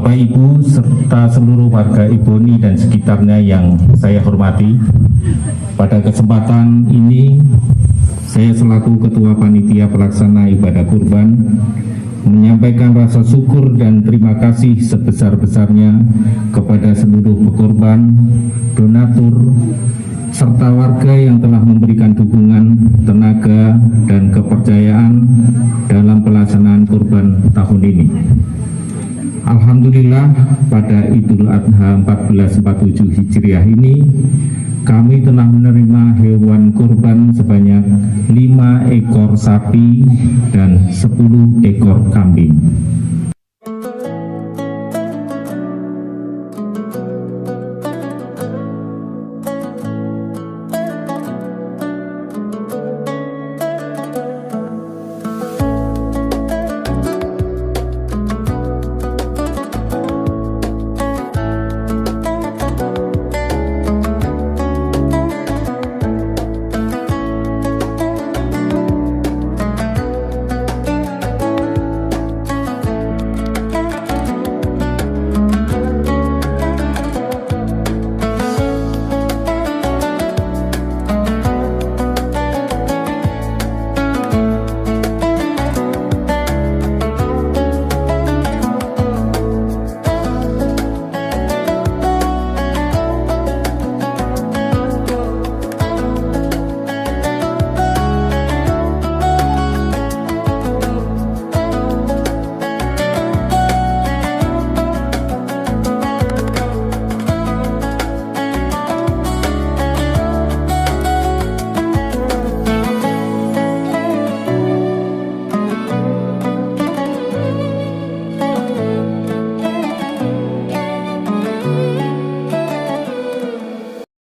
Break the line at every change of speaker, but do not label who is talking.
Bapak Ibu serta seluruh warga Eboni dan sekitarnya yang saya hormati, pada kesempatan ini saya selaku Ketua Panitia Pelaksana Ibadah Kurban menyampaikan rasa syukur dan terima kasih sebesar-besarnya kepada seluruh pekorban, donatur, serta warga yang telah memberikan dukungan, tenaga, dan kepercayaan dalam pelaksanaan kurban tahun ini. Alhamdulillah, pada Idul Adha 1447 Hijriah ini kami telah menerima hewan kurban sebanyak 5 ekor sapi dan 10 ekor kambing.